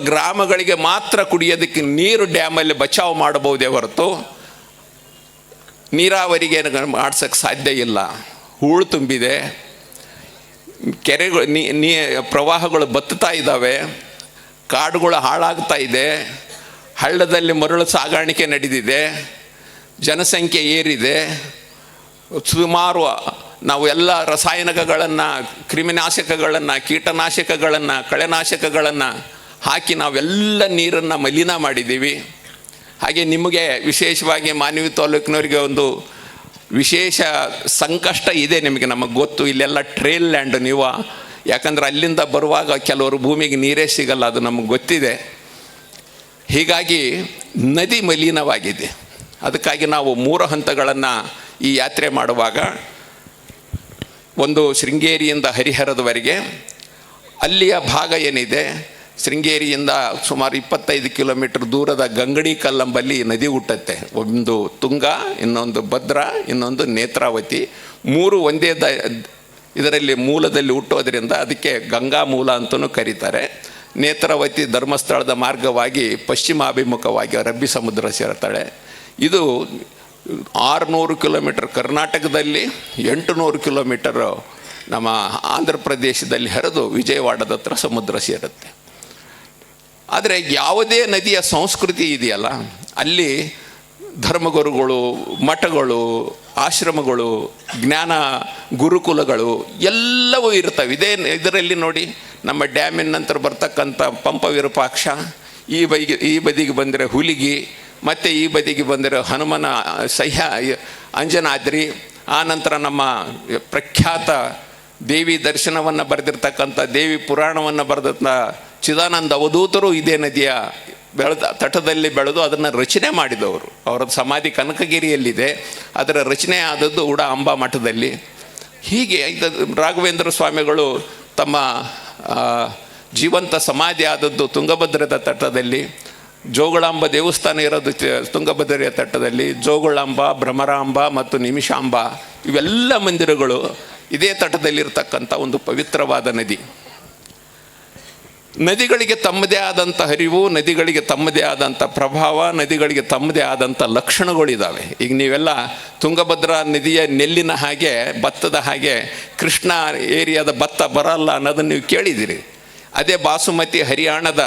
ಗ್ರಾಮಗಳಿಗೆ ಮಾತ್ರ ಕುಡಿಯೋದಕ್ಕೆ ನೀರು ಡ್ಯಾಮಲ್ಲಿ ಬಚಾವ್ ಮಾಡಬಹುದೇ ಹೊರತು ನೀರಾವರಿಗೆ ಮಾಡ್ಸೋಕ್ಕೆ ಸಾಧ್ಯ ಇಲ್ಲ. ಹೂಳು ತುಂಬಿದೆ, ಕೆರೆಗಳು ಪ್ರವಾಹಗಳು ಬತ್ತುತ್ತಾ ಇದ್ದಾವೆ, ಕಾಡುಗಳು ಹಾಳಾಗ್ತಾ ಇದೆ, ಹಳ್ಳದಲ್ಲಿ ಮರಳು ಸಾಗಾಣಿಕೆ ನಡೆದಿದೆ, ಜನಸಂಖ್ಯೆ ಏರಿದೆ. ಸುಮಾರು ನಾವು ಎಲ್ಲ ರಾಸಾಯನಿಕಗಳನ್ನು, ಕ್ರಿಮಿನಾಶಕಗಳನ್ನು, ಕೀಟನಾಶಕಗಳನ್ನು, ಕಳೆನಾಶಕಗಳನ್ನು ಹಾಕಿ ನಾವೆಲ್ಲ ನೀರನ್ನು ಮಲಿನ ಮಾಡಿದ್ದೀವಿ. ಹಾಗೆ ನಿಮಗೆ ವಿಶೇಷವಾಗಿ ಮಾನ್ವಿ ತಾಲೂಕಿನವರಿಗೆ ಒಂದು ವಿಶೇಷ ಸಂಕಷ್ಟ ಇದೆ, ನಿಮಗೆ ನಮಗೆ ಗೊತ್ತು. ಇಲ್ಲೆಲ್ಲ ಟ್ರೇಲ್ ಲ್ಯಾಂಡ್ ನೀವು, ಯಾಕಂದರೆ ಅಲ್ಲಿಂದ ಬರುವಾಗ ಕೆಲವರು ಭೂಮಿಗೆ ನೀರೇ ಸಿಗಲ್ಲ, ಅದು ನಮಗೆ ಗೊತ್ತಿದೆ. ಹೀಗಾಗಿ ನದಿ ಮಲಿನವಾಗಿದೆ. ಅದಕ್ಕಾಗಿ ನಾವು 3 ಹಂತಗಳನ್ನು ಈ ಯಾತ್ರೆ ಮಾಡುವಾಗ, ಒಂದು ಶೃಂಗೇರಿಯಿಂದ ಹರಿಹರದವರೆಗೆ, ಅಲ್ಲಿಯ ಭಾಗ ಏನಿದೆ, ಶೃಂಗೇರಿಯಿಂದ ಸುಮಾರು 25 ಕಿಲೋಮೀಟರ್ ದೂರದ ಗಂಗಡಿ ಕಲ್ಲಂಬಲ್ಲಿ ನದಿ ಹುಟ್ಟುತ್ತೆ. ಒಂದು ತುಂಗ, ಇನ್ನೊಂದು ಭದ್ರಾ, ಇನ್ನೊಂದು ನೇತ್ರಾವತಿ. 3 ಒಂದೇ ಇದರಲ್ಲಿ ಮೂಲದಲ್ಲಿ ಹುಟ್ಟೋದ್ರಿಂದ ಅದಕ್ಕೆ ಗಂಗಾ ಮೂಲ ಅಂತಲೂ ಕರೀತಾರೆ. ನೇತ್ರಾವತಿ ಧರ್ಮಸ್ಥಳದ ಮಾರ್ಗವಾಗಿ ಪಶ್ಚಿಮಾಭಿಮುಖವಾಗಿ ಅರಬ್ಬಿ ಸಮುದ್ರ ಸೇರ್ತಾಳೆ. ಇದು 600 ಕಿಲೋಮೀಟರ್ ಕರ್ನಾಟಕದಲ್ಲಿ, 800 ಕಿಲೋಮೀಟರ್ ನಮ್ಮ ಆಂಧ್ರ ಪ್ರದೇಶದಲ್ಲಿ ಹರಿದು ವಿಜಯವಾಡದ ಹತ್ರ ಸಮುದ್ರ ಸೇರುತ್ತೆ. ಆದರೆ ಯಾವುದೇ ನದಿಯ ಸಂಸ್ಕೃತಿ ಇದೆಯಲ್ಲ, ಅಲ್ಲಿ ಧರ್ಮಗುರುಗಳು, ಮಠಗಳು, ಆಶ್ರಮಗಳು, ಜ್ಞಾನ ಗುರುಕುಲಗಳು ಎಲ್ಲವೂ ಇರ್ತವೆ. ಇದರಲ್ಲಿ ನೋಡಿ, ನಮ್ಮ ಡ್ಯಾಮಿನ ನಂತರ ಬರ್ತಕ್ಕಂಥ ಪಂಪ ವಿರೂಪಾಕ್ಷ, ಈ ಬದಿಗೆ ಬಂದರೆ ಹುಲಿಗಿ, ಮತ್ತು ಈ ಬದಿಗೆ ಬಂದರೆ ಹನುಮನ ಅಂಜನಾದ್ರಿ, ಆನಂತರ ನಮ್ಮ ಪ್ರಖ್ಯಾತ ದೇವಿ ದರ್ಶನವನ್ನು ಬರೆದಿರ್ತಕ್ಕಂಥ, ದೇವಿ ಪುರಾಣವನ್ನು ಬರೆದಂಥ ಚಿದಾನಂದ ಅವಧೂತರು ಇದೇ ನದಿಯ ತಟದಲ್ಲಿ ಬೆಳೆದು ಅದನ್ನು ರಚನೆ ಮಾಡಿದವರು. ಅವರ ಸಮಾಧಿ ಕನಕಗಿರಿಯಲ್ಲಿದೆ, ಅದರ ರಚನೆ ಆದದ್ದು ಉಡ ಅಂಬಾ ಮಠದಲ್ಲಿ. ಹೀಗೆ ರಾಘವೇಂದ್ರ ಸ್ವಾಮಿಗಳು ತಮ್ಮ ಜೀವಂತ ಸಮಾಧಿ ಆದದ್ದು ತುಂಗಭದ್ರದ ತಟದಲ್ಲಿ. ಜೋಗುಳಾಂಬ ದೇವಸ್ಥಾನ ಇರೋದು ತುಂಗಭದ್ರೆಯ ತಟದಲ್ಲಿ. ಜೋಗುಳಾಂಬ, ಭ್ರಮರಾಂಬ ಮತ್ತು ನಿಮಿಷಾಂಬ ಇವೆಲ್ಲ ಮಂದಿರಗಳು ಇದೇ ತಟದಲ್ಲಿರ್ತಕ್ಕಂಥ ಒಂದು ಪವಿತ್ರವಾದ ನದಿ. ನದಿಗಳಿಗೆ ತಮ್ಮದೇ ಆದಂಥ ಹರಿವು, ನದಿಗಳಿಗೆ ತಮ್ಮದೇ ಆದಂಥ ಪ್ರಭಾವ, ನದಿಗಳಿಗೆ ತಮ್ಮದೇ ಆದಂಥ ಲಕ್ಷಣಗಳಿದ್ದಾವೆ. ಈಗ ನೀವೆಲ್ಲ ತುಂಗಭದ್ರಾ ನದಿಯ ನೆಲ್ಲಿನ ಹಾಗೆ, ಭತ್ತದ ಹಾಗೆ ಕೃಷ್ಣ ಏರಿಯಾದ ಭತ್ತ ಬರಲ್ಲ ಅನ್ನೋದನ್ನು ನೀವು ಕೇಳಿದ್ದೀರಿ. ಅದೇ ಬಾಸುಮತಿ ಹರಿಯಾಣದ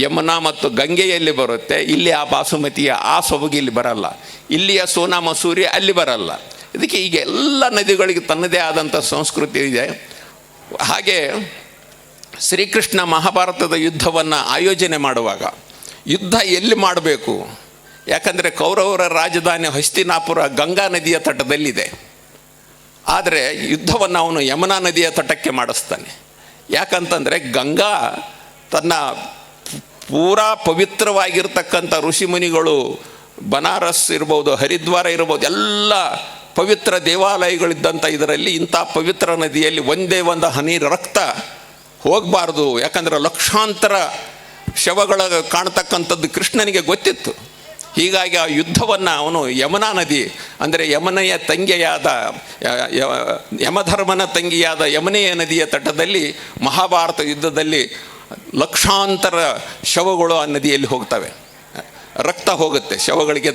ಯಮುನಾ ಮತ್ತು ಗಂಗೆಯಲ್ಲಿ ಬರುತ್ತೆ. ಇಲ್ಲಿ ಆ ಬಾಸುಮತಿಯ ಆ ಸೊಬಗು ಇಲ್ಲಿ ಬರಲ್ಲ. ಇಲ್ಲಿಯ ಸೋನಾ ಮಸೂರಿ ಅಲ್ಲಿ ಬರಲ್ಲ. ಇದಕ್ಕೆ ಈಗ ಎಲ್ಲ ನದಿಗಳಿಗೆ ತನ್ನದೇ ಆದಂಥ ಸಂಸ್ಕೃತಿ ಇದೆ. ಹಾಗೆ ಶ್ರೀಕೃಷ್ಣ ಮಹಾಭಾರತದ ಯುದ್ಧವನ್ನು ಆಯೋಜನೆ ಮಾಡುವಾಗ ಯುದ್ಧ ಎಲ್ಲಿ ಮಾಡಬೇಕು? ಯಾಕಂದರೆ ಕೌರವರ ರಾಜಧಾನಿ ಹಸ್ತಿನಾಪುರ ಗಂಗಾ ನದಿಯ ತಟದಲ್ಲಿದೆ. ಆದರೆ ಯುದ್ಧವನ್ನು ಅವನು ಯಮುನಾ ನದಿಯ ತಟಕ್ಕೆ ಮಾಡಿಸ್ತಾನೆ. ಯಾಕಂತಂದರೆ ಗಂಗಾ ತನ್ನ ಪೂರಾ ಪವಿತ್ರವಾಗಿರ್ತಕ್ಕಂಥ ಋಷಿಮುನಿಗಳು, ಬನಾರಸ್ ಇರ್ಬೋದು, ಹರಿದ್ವಾರ ಇರ್ಬೋದು, ಎಲ್ಲ ಪವಿತ್ರ ದೇವಾಲಯಗಳಿದ್ದಂಥ ಇದರಲ್ಲಿ ಇಂಥ ಪವಿತ್ರ ನದಿಯಲ್ಲಿ ಒಂದೇ ಒಂದು ಹನಿ ರಕ್ತ ಹೋಗಬಾರ್ದು. ಯಾಕಂದರೆ ಲಕ್ಷಾಂತರ ಶವಗಳ ಕಾಣ್ತಕ್ಕಂಥದ್ದು ಕೃಷ್ಣನಿಗೆ ಗೊತ್ತಿತ್ತು. ಹೀಗಾಗಿ ಆ ಯುದ್ಧವನ್ನು ಅವನು ಯಮುನಾ ನದಿ, ಅಂದರೆ ಯಮನೆಯ ತಂಗಿಯಾದ ಯಮಧರ್ಮನ ತಂಗಿಯಾದ ಯಮನೆಯ ನದಿಯ ತಟದಲ್ಲಿ ಮಹಾಭಾರತ ಯುದ್ಧದಲ್ಲಿ ಲಕ್ಷಾಂತರ ಶವಗಳು ಆ ನದಿಯಲ್ಲಿ ಹೋಗ್ತವೆ. ರಕ್ತ ಹೋಗುತ್ತೆ, ಶವಗಳಿಗೆ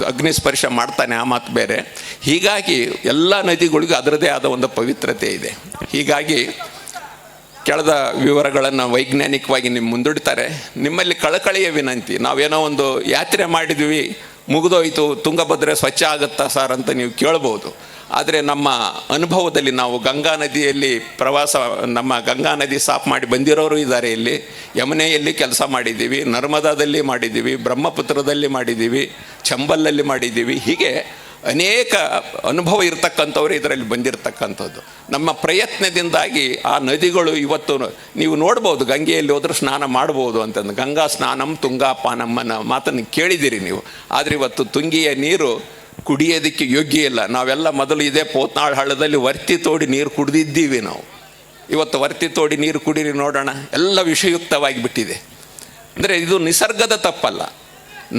ಅಗ್ನಿಸ್ಪರ್ಶ ಮಾಡ್ತಾನೆ, ಆ ಮಾತು ಬೇರೆ. ಹೀಗಾಗಿ ಎಲ್ಲ ನದಿಗಳಿಗೂ ಅದರದೇ ಆದ ಒಂದು ಪವಿತ್ರತೆ ಇದೆ. ಹೀಗಾಗಿ ಕೆಳದ ವಿವರಗಳನ್ನು ವೈಜ್ಞಾನಿಕವಾಗಿ ನಿಮ್ಮ ಮುಂದಿಡ್ತಾರೆ. ನಿಮ್ಮಲ್ಲಿ ಕಳಕಳಿಯ ವಿನಂತಿ, ನಾವೇನೋ ಒಂದು ಯಾತ್ರೆ ಮಾಡಿದ್ವಿ, ಮುಗಿದೋಯ್ತು, ತುಂಗಭದ್ರೆ ಸ್ವಚ್ಛ ಆಗುತ್ತಾ ಸರ್ ಅಂತ ನೀವು ಕೇಳ್ಬೋದು. ಆದರೆ ನಮ್ಮ ಅನುಭವದಲ್ಲಿ ನಾವು ಗಂಗಾ ನದಿಯಲ್ಲಿ ಪ್ರವಾಸ, ನಮ್ಮ ಗಂಗಾ ನದಿ ಸಾಫ್ ಮಾಡಿ ಬಂದಿರೋರು ಇದ್ದಾರೆ. ಇಲ್ಲಿ ಯಮುನೆಯಲ್ಲಿ ಕೆಲಸ ಮಾಡಿದ್ದೀವಿ, ನರ್ಮದಾದಲ್ಲಿ ಮಾಡಿದ್ದೀವಿ, ಬ್ರಹ್ಮಪುತ್ರದಲ್ಲಿ ಮಾಡಿದ್ದೀವಿ, ಚಂಬಲಲ್ಲಿ ಮಾಡಿದ್ದೀವಿ. ಹೀಗೆ ಅನೇಕ ಅನುಭವ ಇರತಕ್ಕಂಥವ್ರು ಇದರಲ್ಲಿ ಬಂದಿರತಕ್ಕಂಥದ್ದು. ನಮ್ಮ ಪ್ರಯತ್ನದಿಂದಾಗಿ ಆ ನದಿಗಳು ಇವತ್ತು ನೀವು ನೋಡ್ಬೋದು, ಗಂಗೆಯಲ್ಲಿ ಹೋದ್ರೆ ಸ್ನಾನ ಮಾಡ್ಬೋದು ಅಂತಂದು. ಗಂಗಾ ಸ್ನಾನಂ ತುಂಗಾಪಾನಮ್ಮನ ಮಾತನ್ನು ಕೇಳಿದ್ದೀರಿ ನೀವು. ಆದರೆ ಇವತ್ತು ತುಂಗಿಯ ನೀರು ಕುಡಿಯೋದಕ್ಕೆ ಯೋಗ್ಯ ಇಲ್ಲ. ನಾವೆಲ್ಲ ಮೊದಲು ಇದೇ ಪೋತ್ನಾಳ ಹಳ್ಳದಲ್ಲಿ ವರ್ತಿ ತೋಡಿ ನೀರು ಕುಡಿದಿದ್ದೀವಿ ನಾವು. ಇವತ್ತು ವರ್ತಿ ತೋಡಿ ನೀರು ಕುಡೀರಿ ನೋಡೋಣ, ಎಲ್ಲ ವಿಷಯುಕ್ತವಾಗಿ ಬಿಟ್ಟಿದೆ. ಅಂದರೆ ಇದು ನಿಸರ್ಗದ ತಪ್ಪಲ್ಲ,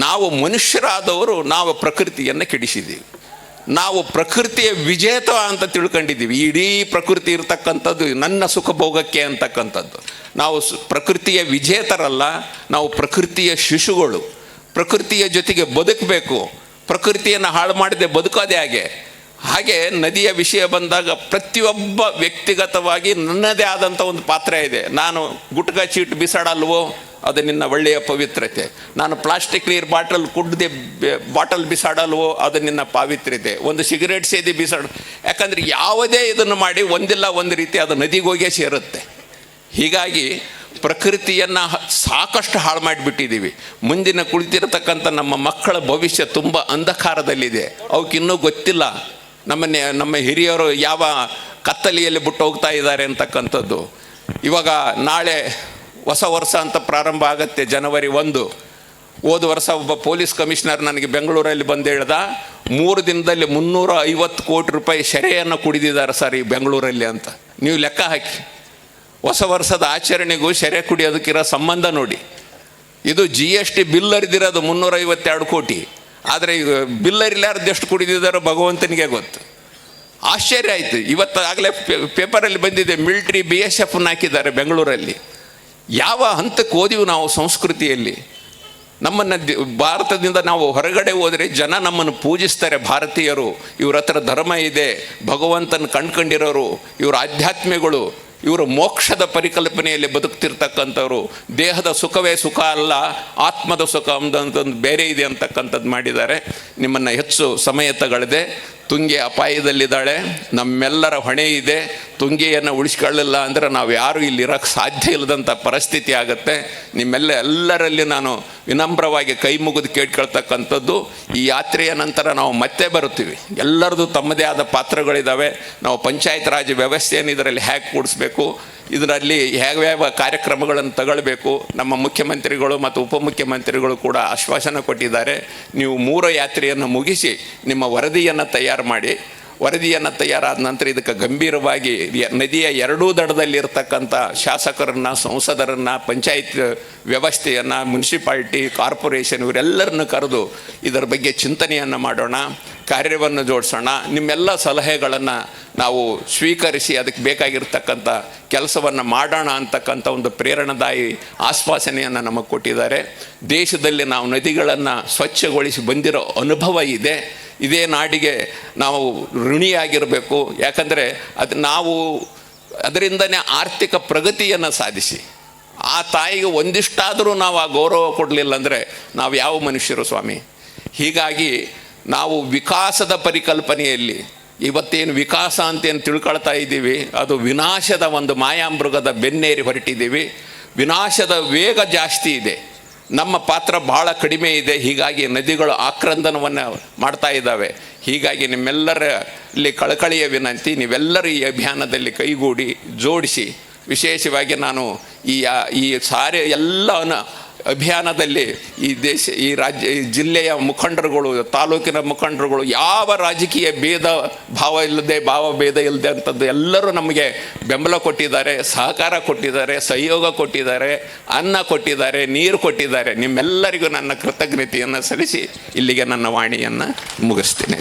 ನಾವು ಮನುಷ್ಯರಾದವರು ನಾವು ಪ್ರಕೃತಿಯನ್ನು ಕೆಡಿಸಿದ್ದೀವಿ. ನಾವು ಪ್ರಕೃತಿಯ ವಿಜೇತ ಅಂತ ತಿಳ್ಕೊಂಡಿದ್ದೀವಿ. ಇಡೀ ಪ್ರಕೃತಿ ಇರ್ತಕ್ಕಂಥದ್ದು ನನ್ನ ಸುಖ ಭೋಗಕ್ಕೆ ಅಂತಕ್ಕಂಥದ್ದು. ನಾವು ಪ್ರಕೃತಿಯ ವಿಜೇತರಲ್ಲ, ನಾವು ಪ್ರಕೃತಿಯ ಶಿಶುಗಳು. ಪ್ರಕೃತಿಯ ಜೊತೆಗೆ ಬದುಕಬೇಕು. ಪ್ರಕೃತಿಯನ್ನು ಹಾಳು ಮಾಡದೆ ಬದುಕೋದೇ ಹಾಗೆ ನದಿಯ ವಿಷಯ ಬಂದಾಗ ಪ್ರತಿಯೊಬ್ಬ ವ್ಯಕ್ತಿಗತವಾಗಿ ನನ್ನದೇ ಆದಂಥ ಒಂದು ಪಾತ್ರ ಇದೆ. ನಾನು ಗುಟ್ಕಾ ಚೀಟ್ ಬಿಸಾಡಲ್ವೋ, ಅದು ನಿನ್ನ ಒಳ್ಳೆಯ ಪವಿತ್ರತೆ. ನಾನು ಪ್ಲಾಸ್ಟಿಕ್ ನೀರು ಬಾಟಲ್ ಬಿಸಾಡಲ್ವೋ, ಅದು ನಿನ್ನ ಪಾವಿತ್ರ್ಯತೆ. ಒಂದು ಸಿಗರೇಟ್ ಸೇದಿ ಯಾಕಂದರೆ ಯಾವುದೇ ಇದನ್ನು ಮಾಡಿ ಒಂದಿಲ್ಲ ಒಂದು ರೀತಿ ಅದು ನದಿಗೆ ಹೋಗೇ ಸೇರುತ್ತೆ. ಹೀಗಾಗಿ ಪ್ರಕೃತಿಯನ್ನು ಸಾಕಷ್ಟು ಹಾಳು ಮಾಡಿಬಿಟ್ಟಿದ್ದೀವಿ. ಮುಂದಿನ ಕುಳಿತಿರತಕ್ಕಂಥ ನಮ್ಮ ಮಕ್ಕಳ ಭವಿಷ್ಯ ತುಂಬ ಅಂಧಕಾರದಲ್ಲಿದೆ. ಅವಕ್ಕಿನ್ನೂ ಗೊತ್ತಿಲ್ಲ ನಮ್ಮ ಹಿರಿಯರು ಯಾವ ಕತ್ತಲೆಯಲ್ಲಿ ಬಿಟ್ಟು ಹೋಗ್ತಾ ಇದ್ದಾರೆ ಅಂತಕ್ಕಂಥದ್ದು. ಇವಾಗ ನಾಳೆ ಹೊಸ ವರ್ಷ ಅಂತ ಪ್ರಾರಂಭ ಆಗುತ್ತೆ, ಜನವರಿ 1. ಹೋದ ವರ್ಷ ಒಬ್ಬ ಪೊಲೀಸ್ ಕಮಿಷನರ್ ನನಗೆ ಬೆಂಗಳೂರಲ್ಲಿ ಬಂದು ಹೇಳ್ದ, 3 ದಿನದಲ್ಲಿ 350 ಕೋಟಿ ರೂಪಾಯಿ ಶೆರೆಯನ್ನು ಕುಡಿದಿದ್ದಾರೆ ಸರ್ ಈ ಬೆಂಗಳೂರಲ್ಲಿ ಅಂತ. ನೀವು ಲೆಕ್ಕ ಹಾಕಿ, ಹೊಸ ವರ್ಷದ ಆಚರಣೆಗೂ ಶೆರೆ ಕುಡಿಯೋದಕ್ಕಿರೋ ಸಂಬಂಧ ನೋಡಿ. ಇದು GST ಬಿಲ್ ಹರಿದಿರೋದು 352 ಕೋಟಿ. ಆದರೆ ಈಗ ಬಿಲ್ ಹರಿಲಾರ್ದು ಎಷ್ಟು ಕುಡಿದಿದ್ದಾರೋ ಭಗವಂತನಿಗೆ ಗೊತ್ತು. ಆಶ್ಚರ್ಯ ಆಯಿತು. ಇವತ್ತಾಗಲೇ ಪೇಪರಲ್ಲಿ ಬಂದಿದೆ, ಮಿಲ್ಟ್ರಿ BSFನ ಹಾಕಿದ್ದಾರೆ ಬೆಂಗಳೂರಲ್ಲಿ. ಯಾವ ಹಂತಕ್ಕೆ ಓದಿವು ನಾವು ಸಂಸ್ಕೃತಿಯಲ್ಲಿ? ನಮ್ಮನ್ನು ಭಾರತದಿಂದ ನಾವು ಹೊರಗಡೆ ಹೋದರೆ ಜನ ನಮ್ಮನ್ನು ಪೂಜಿಸ್ತಾರೆ. ಭಾರತೀಯರು ಇವ್ರ ಹತ್ರ ಧರ್ಮ ಇದೆ, ಭಗವಂತನ ಕಂಡ್ಕೊಂಡಿರೋರು, ಇವರು ಆಧ್ಯಾತ್ಮಿಗಳು, ಇವರು ಮೋಕ್ಷದ ಪರಿಕಲ್ಪನೆಯಲ್ಲಿ ಬದುಕ್ತಿರ್ತಕ್ಕಂಥವ್ರು. ದೇಹದ ಸುಖವೇ ಸುಖ ಅಲ್ಲ, ಆತ್ಮದ ಸುಖ ಅಂದಂಥದ್ದು ಬೇರೆ ಇದೆ ಅಂತಕ್ಕಂಥದ್ದು ಮಾಡಿದ್ದಾರೆ. ನಿಮ್ಮನ್ನು ಹೆಚ್ಚು ಸಮಯ ತಗೊಳ್ಳದೆ, ತುಂಗೆ ಅಪಾಯದಲ್ಲಿದ್ದಾಳೆ, ನಮ್ಮೆಲ್ಲರ ಹೊಣೆ ಇದೆ. ತುಂಗೆಯನ್ನು ಉಳಿಸ್ಕೊಳ್ಳಿಲ್ಲ ಅಂದರೆ ನಾವು ಯಾರೂ ಇಲ್ಲಿರೋಕ್ಕೆ ಸಾಧ್ಯ ಇಲ್ಲದಂಥ ಪರಿಸ್ಥಿತಿ ಆಗುತ್ತೆ. ಎಲ್ಲರಲ್ಲಿ ನಾನು ವಿನಮ್ರವಾಗಿ ಕೈ ಮುಗಿದು ಕೇಳ್ಕೊಳ್ತಕ್ಕಂಥದ್ದು, ಈ ಯಾತ್ರೆಯ ನಂತರ ನಾವು ಮತ್ತೆ ಬರುತ್ತೀವಿ. ಎಲ್ಲರದು ತಮ್ಮದೇ ಆದ ಪಾತ್ರಗಳಿದ್ದಾವೆ. ನಾವು ಪಂಚಾಯತ್ ರಾಜ್ ವ್ಯವಸ್ಥೆಯನ್ನು ಇದರಲ್ಲಿ ಹೇಗೆ ಕೂಡಿಸ್ಬೇಕು, ಇದರಲ್ಲಿ ಯಾವ್ಯಾವ ಕಾರ್ಯಕ್ರಮಗಳನ್ನು ತಗೊಳ್ಬೇಕು, ನಮ್ಮ ಮುಖ್ಯಮಂತ್ರಿಗಳು ಮತ್ತು ಉಪಮುಖ್ಯಮಂತ್ರಿಗಳು ಕೂಡ ಆಶ್ವಾಸನೆ ಕೊಟ್ಟಿದ್ದಾರೆ. ನೀವು 3 ಯಾತ್ರೆಯನ್ನು ಮುಗಿಸಿ ನಿಮ್ಮ ವರದಿಯನ್ನು ತಯಾರು ಮಾಡಿ, ವರದಿಯನ್ನು ತಯಾರಾದ ನಂತರ ಇದಕ್ಕೆ ಗಂಭೀರವಾಗಿ ನದಿಯ ಎರಡೂ ದಡದಲ್ಲಿರ್ತಕ್ಕಂಥ ಶಾಸಕರನ್ನು, ಸಂಸದರನ್ನು, ಪಂಚಾಯತ್ ವ್ಯವಸ್ಥೆಯನ್ನು, ಮುನ್ಸಿಪಾಲ್ಟಿ, ಕಾರ್ಪೊರೇಷನ್ ಇವರೆಲ್ಲರನ್ನು ಕರೆದು ಇದರ ಬಗ್ಗೆ ಚಿಂತನೆಯನ್ನು ಮಾಡೋಣ, ಕಾರ್ಯವನ್ನು ಜೋಡಿಸೋಣ. ನಿಮ್ಮೆಲ್ಲ ಸಲಹೆಗಳನ್ನು ನಾವು ಸ್ವೀಕರಿಸಿ ಅದಕ್ಕೆ ಬೇಕಾಗಿರ್ತಕ್ಕಂಥ ಕೆಲಸವನ್ನು ಮಾಡೋಣ ಅಂತಕ್ಕಂಥ ಒಂದು ಪ್ರೇರಣಾದಾಯಿ ಆಶ್ವಾಸನೆಯನ್ನು ನಮಗೆ ಕೊಟ್ಟಿದ್ದಾರೆ. ದೇಶದಲ್ಲಿ ನಾವು ನದಿಗಳನ್ನು ಸ್ವಚ್ಛಗೊಳಿಸಿ ಬಂದಿರೋ ಅನುಭವ ಇದೆ. ಇದೇ ನಾಡಿಗೆ ನಾವು ಋಣಿಯಾಗಿರಬೇಕು. ಯಾಕಂದರೆ ನಾವು ಅದರಿಂದನೇ ಆರ್ಥಿಕ ಪ್ರಗತಿಯನ್ನು ಸಾಧಿಸಿ ಆ ತಾಯಿಗೆ ಒಂದಿಷ್ಟಾದರೂ ನಾವು ಆ ಗೌರವ ಕೊಡಲಿಲ್ಲ ಅಂದರೆ ನಾವು ಯಾವ ಮನುಷ್ಯರು ಸ್ವಾಮಿ? ಹೀಗಾಗಿ ನಾವು ವಿಕಾಸದ ಪರಿಕಲ್ಪನೆಯಲ್ಲಿ ಇವತ್ತೇನು ವಿಕಾಸ ಅಂತೇನು ತಿಳ್ಕೊಳ್ತಾ ಇದ್ದೀವಿ, ಅದು ವಿನಾಶದ ಒಂದು ಮಾಯಾಮೃಗದ ಬೆನ್ನೇರಿ ಹೊರಟಿದ್ದೀವಿ. ವಿನಾಶದ ವೇಗ ಜಾಸ್ತಿ ಇದೆ, ನಮ್ಮ ಪಾತ್ರ ಭಾಳ ಕಡಿಮೆ ಇದೆ. ಹೀಗಾಗಿ ನದಿಗಳು ಆಕ್ರಂದನವನ್ನು ಮಾಡ್ತಾ ಇದ್ದಾವೆ. ಹೀಗಾಗಿ ನಿಮ್ಮೆಲ್ಲರಲ್ಲಿ ಕಳಕಳಿಯ ವಿನಂತಿ, ನೀವೆಲ್ಲರೂ ಈ ಅಭಿಯಾನದಲ್ಲಿ ಕೈಗೂಡಿ ಜೋಡಿಸಿ, ವಿಶೇಷವಾಗಿ ನಾನು ಈ ಸಾರೆ ಎಲ್ಲ ಅಭಿಯಾನದಲ್ಲಿ ಈ ರಾಜ್ಯ, ಈ ಜಿಲ್ಲೆಯ ಮುಖಂಡರುಗಳು, ತಾಲೂಕಿನ ಮುಖಂಡರುಗಳು, ಯಾವ ರಾಜಕೀಯ ಭಾವ ಭೇದ ಇಲ್ಲದೆ ಅಂಥದ್ದು ಎಲ್ಲರೂ ನಮಗೆ ಬೆಂಬಲ ಕೊಟ್ಟಿದ್ದಾರೆ, ಸಹಕಾರ ಕೊಟ್ಟಿದ್ದಾರೆ, ಸಹಯೋಗ ಕೊಟ್ಟಿದ್ದಾರೆ, ಅನ್ನ ಕೊಟ್ಟಿದ್ದಾರೆ, ನೀರು ಕೊಟ್ಟಿದ್ದಾರೆ. ನಿಮ್ಮೆಲ್ಲರಿಗೂ ನನ್ನ ಕೃತಜ್ಞತೆಯನ್ನು ಸಲ್ಲಿಸಿ ಇಲ್ಲಿಗೆ ನನ್ನ ವಾಣಿಯನ್ನು ಮುಗಿಸ್ತೇನೆ.